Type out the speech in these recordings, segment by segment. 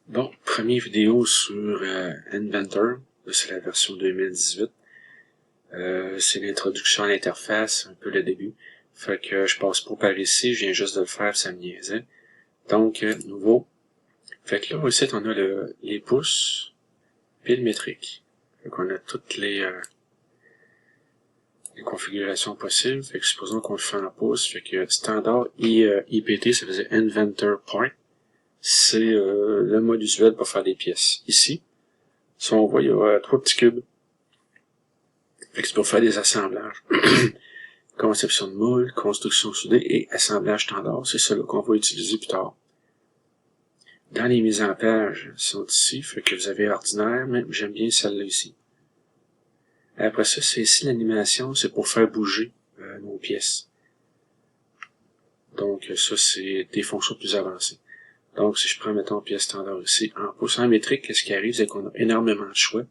Bon, première vidéo sur Inventor, c'est la version 2018. C'est l'introduction à l'interface, un peu le début. Fait que je passe pas par ici, je viens juste de le faire, ça me niaisait. Donc, nouveau. Fait que là, ici, on a les pouces, puis le métrique. Fait qu'on a toutes les configurations possibles. Fait que supposons qu'on le fait en pouces. Fait que standard IPT, ça faisait Inventor Part. C'est le mode usuel pour faire des pièces. Ici, si on voit, il y a trois petits cubes. Fait que c'est pour faire des assemblages. Conception de moule, construction soudée et assemblage standard. C'est cela qu'on va utiliser plus tard. Dans les mises en page, sont ici. Fait que vous avez ordinaire, mais j'aime bien celle-là ici. Après ça, c'est ici l'animation, c'est pour faire bouger nos pièces. Donc ça, c'est des fonctions plus avancées. Donc si je prends, mettons, pièce standard ici, en pouces en métrique, qu'est-ce qui arrive, c'est qu'on a énormément de choix.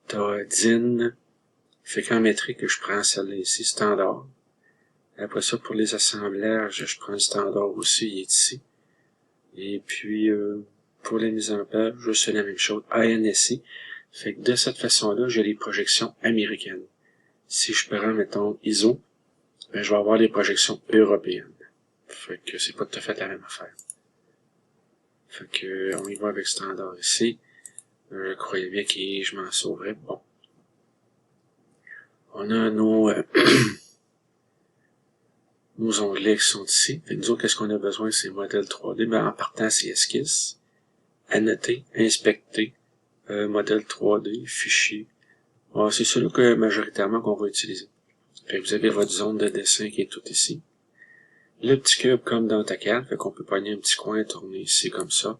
T'as DIN, fait qu'en métrique, je prends celle-là ici, standard. Après ça, pour les assemblages, je prends le standard aussi, il est ici. Et puis, pour la mise en page, je fais la même chose, ANSI. Fait que de cette façon-là, j'ai les projections américaines. Si je prends, mettons, ISO, ben, je vais avoir les projections européennes. Fait que c'est pas tout à fait la même affaire. Fait que, on y va avec standard ici. Je croyais bien que je m'en sauverais. Bon. On a nos onglets qui sont ici. Fait que nous autres, qu'est-ce qu'on a besoin? C'est modèle 3D. Ben, en partant, c'est esquisse. Annoter, inspecter, modèle 3D, fichier. Alors, c'est celui que majoritairement qu'on va utiliser. Fait que vous avez votre zone de dessin qui est tout ici. Le petit cube comme dans AutoCAD, fait qu'on peut pogner un petit coin, tourner ici comme ça.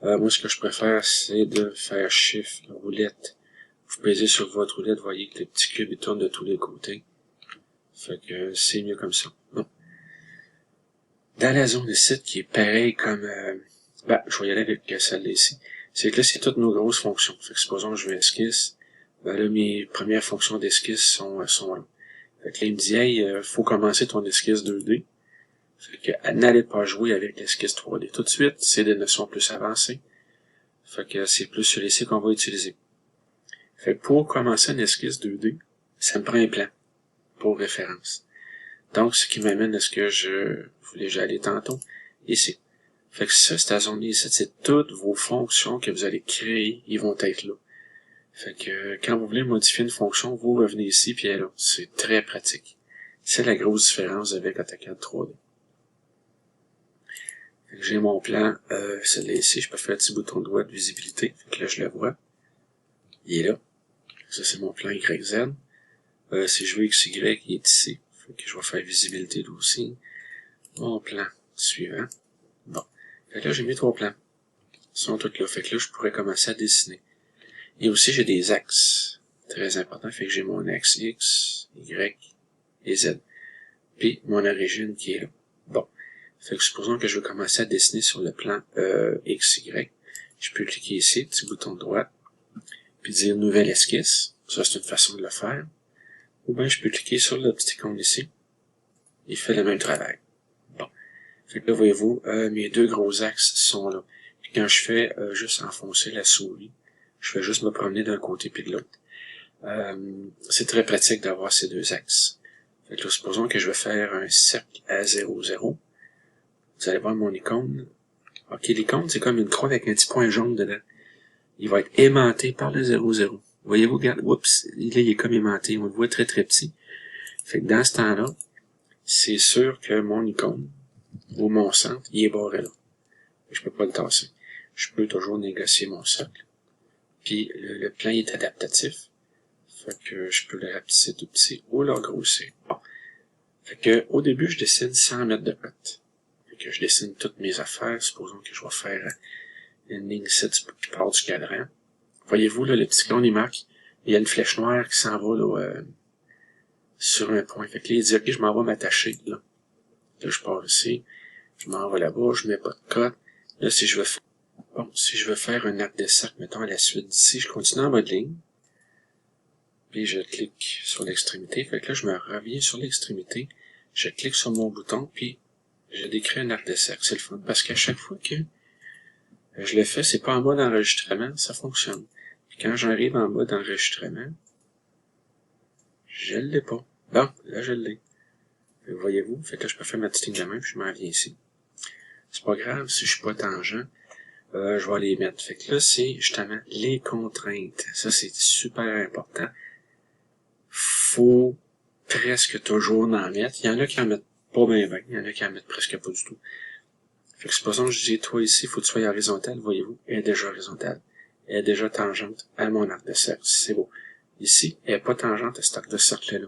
Moi, ce que je préfère, c'est de faire Shift, roulette. Vous pesez sur votre roulette, vous voyez que le petit cube il tourne de tous les côtés. Fait que c'est mieux comme ça. Bon. Dans la zone ici, qui est pareil comme... je vais y aller avec celle-là ici. C'est que là, c'est toutes nos grosses fonctions. Fait que supposons que je veux esquisse. Ben là, mes premières fonctions d'esquisse sont là. Fait que là, il me dit, hey, faut commencer ton esquisse 2D. Fait que n'allez pas jouer avec l'esquisse 3D tout de suite. C'est des notions plus avancées. Fait que c'est plus celui-ci qu'on va utiliser. Fait que pour commencer une esquisse 2D, ça me prend un plan pour référence. Donc, ce qui m'amène à ce que je voulais j'aller tantôt, ici. Fait que ça, cette zone ici, c'est toutes vos fonctions que vous allez créer, ils vont être là. Fait que quand vous voulez modifier une fonction, vous revenez ici, puis elle est là. C'est très pratique. C'est la grosse différence avec AutoCAD 3D. Fait que j'ai mon plan, celui-là ici, je peux faire un petit bouton droit de visibilité. Fait que là, je le vois. Il est là. Ça, c'est mon plan YZ. Si je veux XY, il est ici. Fait que je vais faire visibilité là aussi. Mon plan suivant. Bon. Fait que là, j'ai mis 3 plans. Ils sont tous là. Fait que là, je pourrais commencer à dessiner. Et aussi, j'ai des axes. Très important. Fait que j'ai mon axe X, Y et Z. Puis, mon origine qui est là. Bon. Fait que supposons que je veux commencer à dessiner sur le plan XY. Je peux cliquer ici, petit bouton droit, puis dire nouvelle esquisse. Ça, c'est une façon de le faire. Ou bien, je peux cliquer sur le petit icône ici. Il fait le même travail. Bon. Fait que là, voyez-vous, mes deux gros axes sont là. Puis quand je fais juste enfoncer la souris, je vais juste me promener d'un côté puis de l'autre. C'est très pratique d'avoir ces deux axes. Fait que là, supposons que je vais faire un cercle à 0, 0. Vous allez voir mon icône. Ok, l'icône, c'est comme une croix avec un petit point jaune dedans. Il va être aimanté par le 0, 0. Voyez-vous, regarde, oups, là, il est comme aimanté. On le voit très, très petit. Fait que dans ce temps-là, c'est sûr que mon icône, ou mon centre, il est barré là. Je peux pas le tasser. Je peux toujours négocier mon cercle. Puis le plan est adaptatif. Fait que je peux le rapetisser tout petit ou le grossir. Bon. Fait que au début, je dessine 100 mètres de cote. Fait que je dessine toutes mes affaires. Supposons que je vais faire une ligne 7 qui part du cadran. Voyez-vous, là, le petit clone, il marque. Il y a une flèche noire qui s'en va là, sur un point. Fait que là, il dit, ok, je m'en vais m'attacher. Là, je pars ici. Je m'en vais là-bas. Je mets pas de cote. Là, si je veux faire un arc de cercle, mettons, à la suite d'ici, je continue en mode ligne. Puis je clique sur l'extrémité. Fait que là, je me reviens sur l'extrémité. Je clique sur mon bouton, puis je décris un arc de cercle. C'est le fun, parce qu'à chaque fois que Je le fais, c'est pas en mode enregistrement, ça fonctionne. Puis quand j'arrive en mode enregistrement, je l'ai pas. Bon, là je l'ai. Voyez-vous, fait que là, je peux faire ma petite ligne de main, puis je m'en viens ici. C'est pas grave si je suis pas tangent. Je vais les mettre. Fait que là, c'est justement les contraintes. Ça, c'est super important. Faut presque toujours en mettre. Il y en a qui en mettent pas bien. Il y en a qui en mettent presque pas du tout. Fait que supposons que je dis, toi ici, faut que tu sois horizontal, voyez-vous, elle est déjà horizontale. Elle est déjà tangente à mon arc de cercle. C'est beau. Ici, elle est pas tangente à cet arc de cercle-là.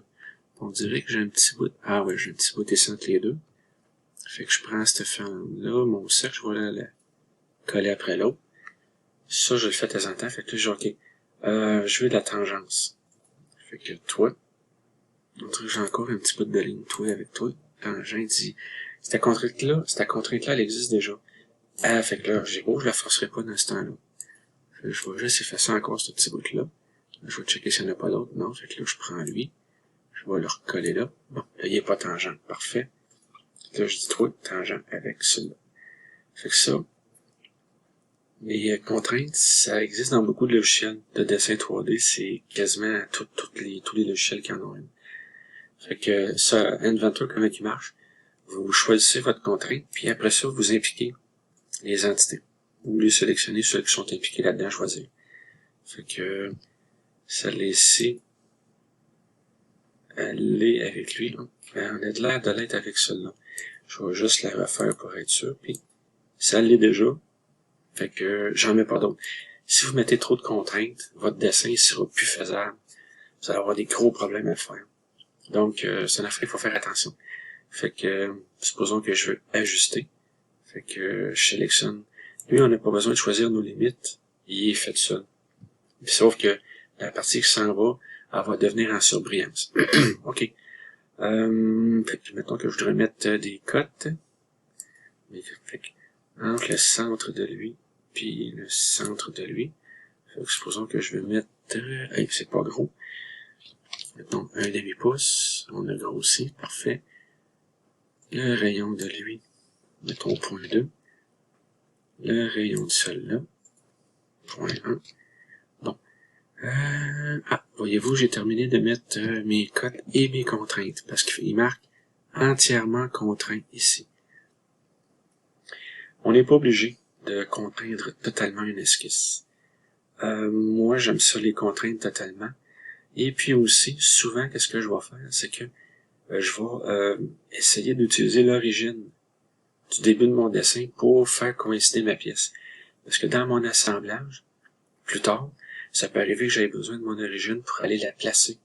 On dirait que j'ai un petit bout. Ah ouais, j'ai un petit bout ici entre les deux. Fait que je prends cette forme-là, mon cercle, je vais la coller après l'autre. Ça, je le fais de temps en temps. Fait que là, je dis, OK, je veux de la tangence. Fait que toi, on dirait que j'ai encore un petit bout de ligne, toi avec toi. Tangente dit, cette contrainte-là, elle existe déjà. Ah, fait que là, j'ai beau, je la forcerai pas dans ce temps-là. Fait que je vais juste effacer encore ce petit bout-là. Je vais checker s'il n'y en a pas d'autre. Non, fait que là, je prends lui. Je vais le recoller là. Bon, là, il est pas tangent. Parfait. Là, je dis toi, tangent avec celui-là. Fait que ça, les contraintes, ça existe dans beaucoup de logiciels de dessin 3D. C'est quasiment tous les logiciels qui en ont une. Fait que ça, Inventor, comment il marche? Vous choisissez votre contrainte, puis après ça, vous impliquez les entités. Vous voulez sélectionner ceux qui sont impliqués là-dedans, choisir. Fait que celle-là ici, elle est avec lui. On a de l'air de l'être avec celle-là. Je vais juste la refaire pour être sûr, puis ça l'est déjà. Fait que j'en mets pas d'autres. Si vous mettez trop de contraintes, votre dessin ne sera plus faisable. Vous allez avoir des gros problèmes à le faire. Donc, c'est une affaire, il faut faire attention. Fait que, supposons que je veux ajuster. Fait que je sélectionne. Lui, on n'a pas besoin de choisir nos limites. Il est fait seul. Sauf que la partie qui s'en va, elle va devenir en surbrillance. OK. Fait que, mettons que je voudrais mettre des cotes. Fait que, entre le centre de lui, puis le centre de lui. Fait que, supposons que je vais mettre, c'est pas gros. Mettons, un demi-pouce. On a grossi. Parfait. Le rayon de lui. Mettons, 0.2. Le rayon de celui-là. 0.1. Bon. Voyez-vous, j'ai terminé de mettre mes cotes et mes contraintes, parce qu'il marque entièrement contraint ici. On n'est pas obligé de contraindre totalement une esquisse. Moi, j'aime ça les contraindre totalement. Et puis aussi, souvent, qu'est-ce que je vais faire, c'est que je vais essayer d'utiliser l'origine du début de mon dessin pour faire coïncider ma pièce. Parce que dans mon assemblage, plus tard, ça peut arriver que j'aie besoin de mon origine pour aller la placer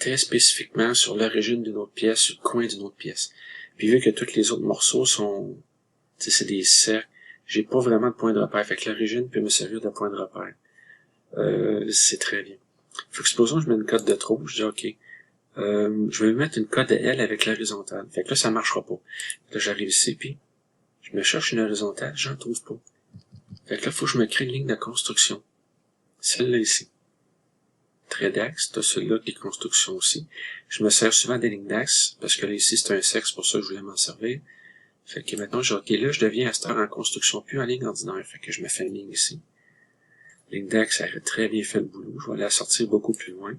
très spécifiquement sur l'origine d'une autre pièce, sur le coin d'une autre pièce. Puis vu que tous les autres morceaux sont, tu sais, c'est des cercles, j'ai pas vraiment de point de repère. Fait que l'origine peut me servir de point de repère. C'est très bien. Fait que supposons que je mets une cote de trop, je dis OK. Je vais mettre une cote de L avec l'horizontale. Fait que là, ça marchera pas. Là, j'arrive ici, puis je me cherche une horizontale, j'en trouve pas. Fait que là, il faut que je me crée une ligne de construction. Celle-là ici. Trait d'axe, t'as celui-là qui est construction aussi. Je me sers souvent des lignes d'axe, parce que là, ici, c'est un sexe, pour ça que je voulais m'en servir. Fait que maintenant, OK, là, je deviens à cette heure en construction, plus en ligne ordinaire. Fait que je me fais une ligne ici. Ligne d'axe, ça a très bien fait le boulot. Je vais la sortir beaucoup plus loin.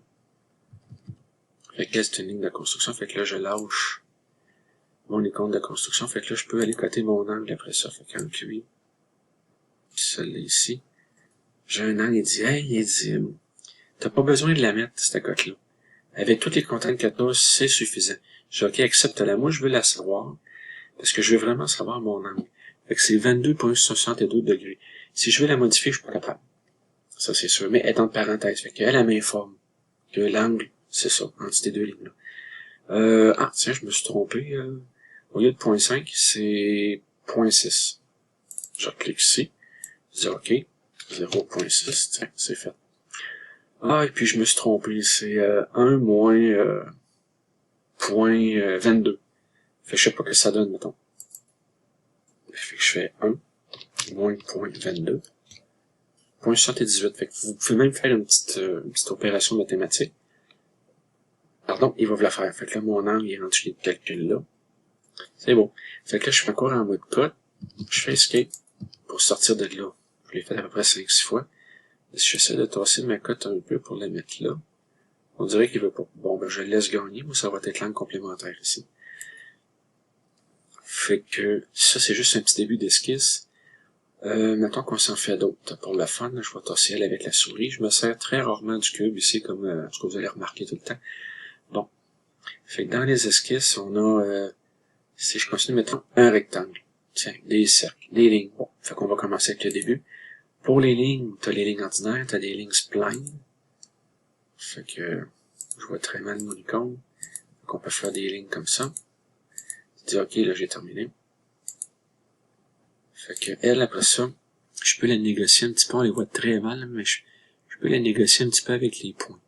Fait que là, c'est une ligne de construction. Fait que là, je lâche mon icône de construction. Fait que là, je peux aller coter mon angle après ça. Fait qu'en QI, celle-là ici, j'ai un angle, il dit, t'as pas besoin de la mettre, cette cote-là. Avec toutes les contraintes que t'as, c'est suffisant. Je dis, OK, accepte-la. Moi, je veux la savoir, parce que je veux vraiment savoir mon angle. Fait que c'est 22,62 degrés. Si je veux la modifier, je suis pas capable. Ça, c'est sûr. Mais elle est entre parenthèses. Fait qu'elle, elle m'informe que l'angle, c'est ça, entre ces deux lignes-là. Tiens, je me suis trompé. Au lieu de 0.5, c'est 0.6. Je clique ici. Je dis OK. 0.6. Tiens, c'est fait. Et puis je me suis trompé. C'est 1 moins 0.22. Fait que je sais pas que ça donne, mettons. Fait que je fais 1 moins 0.22. 0.78. Fait que vous pouvez même faire une petite opération mathématique. Pardon, il va vous la faire. Fait que là, mon angle est rendu les calculs là. C'est bon. Fait que là, je suis encore en mode code. Je fais escape. pour sortir de là. Je l'ai fait à peu près 5-6 fois. Si j'essaie de tasser ma cote un peu pour la mettre là, on dirait qu'il veut pas. Bon, ben, je le laisse gagner. Moi, ça va être l'angle complémentaire ici. Fait que ça, c'est juste un petit début d'esquisse. Mettons qu'on s'en fait d'autres. Pour le fun, je vais tasser elle avec la souris. Je me sers très rarement du cube ici, comme ce que vous allez remarquer tout le temps. Bon. Fait que dans les esquisses, on a, si je continue, mettons, un rectangle. Tiens, des cercles, des lignes. Bon. Fait qu'on va commencer avec le début. Pour les lignes, t'as les lignes ordinaires, t'as des lignes spline. Fait que, je vois très mal mon icône. Donc on peut faire des lignes comme ça. Tu dis, ok, là, j'ai terminé. Fait que, elle, après ça, je peux la négocier un petit peu, on les voit très mal, mais je peux la négocier un petit peu avec les points.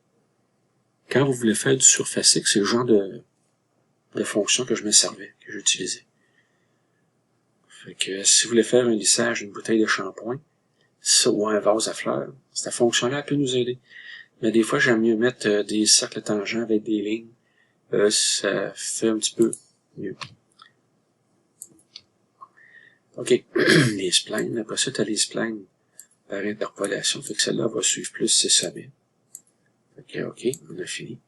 Quand vous voulez faire du surfacique, c'est le genre de fonction que je me servais, que j'utilisais. Fait que, si vous voulez faire un lissage d'une bouteille de shampoing, ça, ou un vase à fleurs, cette fonction-là peut nous aider. Mais des fois, j'aime mieux mettre des cercles tangents avec des lignes. Ça fait un petit peu mieux. OK. Les splines. Après ça, tu as les splines par interpolation. Fait que celle-là va suivre plus ses sommets. Fait que, OK, on a fini.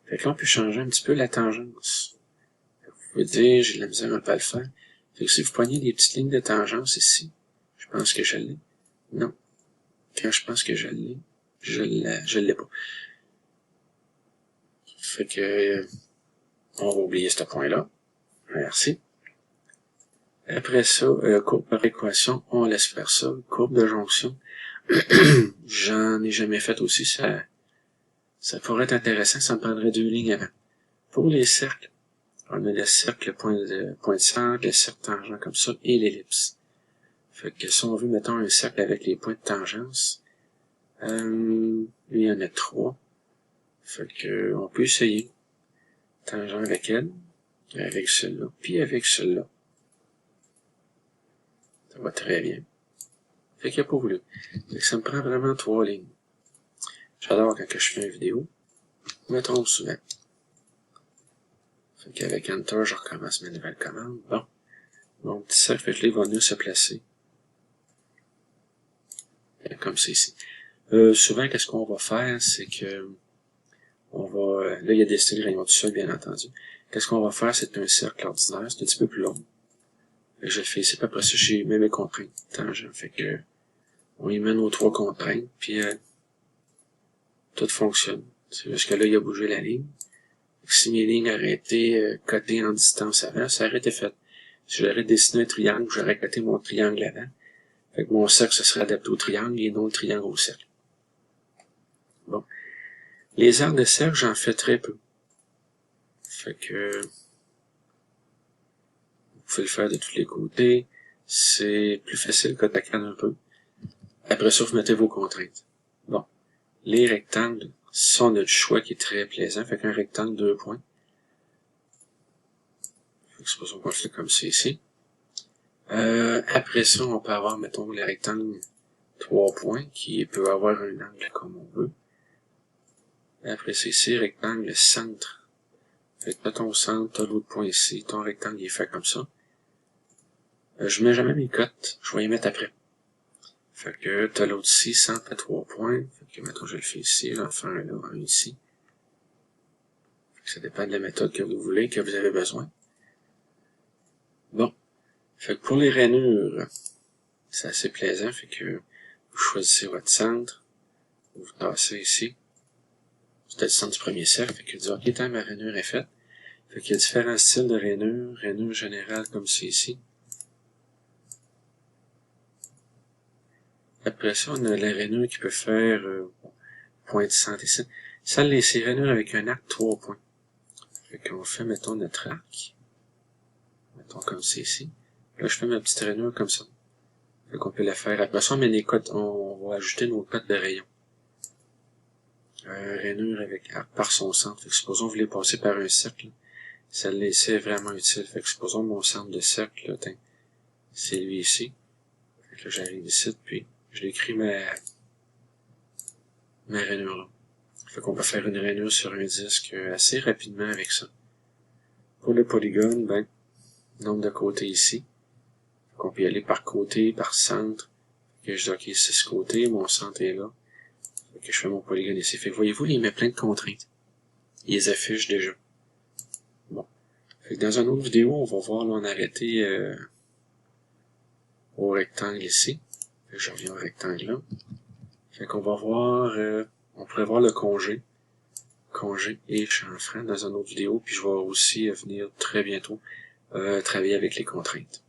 Fait que là, on peut changer un petit peu la tangence. Vous pouvez dire, j'ai de la misère un peu à le faire. Fait que si vous prenez des petites lignes de tangence ici, je pense que je l'ai. Non. Quand je pense que je l'ai, je l'ai pas. Fait que, on va oublier ce point-là. Merci. Après ça, courbe par équation, on laisse faire ça. Courbe de jonction. J'en ai jamais fait aussi, ça pourrait être intéressant, ça me prendrait 2 lignes avant. Pour les cercles, on a le cercle, le point de centre, le cercle tangent comme ça, et l'ellipse. Fait que si on veut, mettons un cercle avec les points de tangence, lui, il y en a 3. Fait que, on peut essayer. Tangent avec elle, avec celui-là, puis avec celui-là. Ça va très bien. Fait qu'il n'y a pas voulu. Fait que ça me prend vraiment 3 lignes. J'adore quand je fais une vidéo. Je me trompe souvent. Fait qu'avec Enter, je recommence ma nouvelle commande. Bon. Mon petit cercle, il va venir se placer. Comme c'est ici. Souvent, qu'est-ce qu'on va faire, c'est que on va, là, il y a des styles rayons du sol, bien entendu. Qu'est-ce qu'on va faire, c'est un cercle ordinaire, c'est un petit peu plus long. Fait que je le fais ici, puis après ça, j'ai mis mes contraintes tangent. Fait que, on y met nos 3 contraintes, puis tout fonctionne. C'est juste que là, il a bougé la ligne. Si mes lignes auraient été cotées en distance avant, ça aurait été fait. Si j'aurais dessiné un triangle, j'aurais coté mon triangle avant. Fait que mon cercle, ce serait adapté au triangle et non le triangle au cercle. Bon. Les arcs de cercle, j'en fais très peu. Fait que vous pouvez le faire de tous les côtés. C'est plus facile qu'AutoCAD un peu. Après ça, vous mettez vos contraintes. Bon. Les rectangles sont notre choix qui est très plaisant. Fait qu'un rectangle, 2 points. Fait que supposons qu'on le fait comme ça ici. Après ça, on peut avoir, mettons, les rectangles 3 points, qui peut avoir un angle comme on veut. Après ça, ici, rectangle centre. Fait que t'as ton centre, t'as l'autre point ici, ton rectangle il est fait comme ça. Je mets jamais mes cotes, je vais les mettre après. Fait que t'as l'autre ici, centre à 3 points. Fait que, mettons, je le fais ici, j'en fais un là, un ici. Fait que ça dépend de la méthode que vous voulez, que vous avez besoin. Bon. Fait que pour les rainures, c'est assez plaisant, fait que vous choisissez votre centre, vous tassez ici. C'était le centre du premier cercle, fait que vous dites, ok, tant ma rainure est faite. Fait qu'il y a différents styles de rainure, rainure générale comme c'est ici. Après ça, on a la rainure qui peut faire point de centre ici. Ça, c'est rainure avec un arc 3 points. Fait qu'on fait, mettons, notre arc. Mettons comme c'est ici. Là, je fais ma petite rainure comme ça. Fait qu'on peut la faire. Après ça, on met les cotes, on va ajouter nos cotes de rayon. Rainure avec arc par son centre. Fait que supposons que vous voulez passer par un cercle. Celle-là ici est vraiment utile. Fait que supposons mon centre de cercle, là, c'est lui ici. Fait que là, j'arrive ici, puis je l'écris ma rainure là. Fait qu'on peut faire une rainure sur un disque assez rapidement avec ça. Pour le polygone, ben, nombre de côtés ici. qu'on peut y aller par côté, par centre. Que je dis, ok, c'est ce côté, mon centre est là. Fait que je fais mon polygone ici. Fait que voyez-vous, il met plein de contraintes. Il les affiche déjà. Bon. Fait que dans une autre vidéo, on va voir, là, on a arrêté au rectangle ici. Fait que je reviens au rectangle là. Fait qu'on va voir, on pourrait voir le congé et chanfrein dans une autre vidéo, puis je vais aussi venir très bientôt travailler avec les contraintes.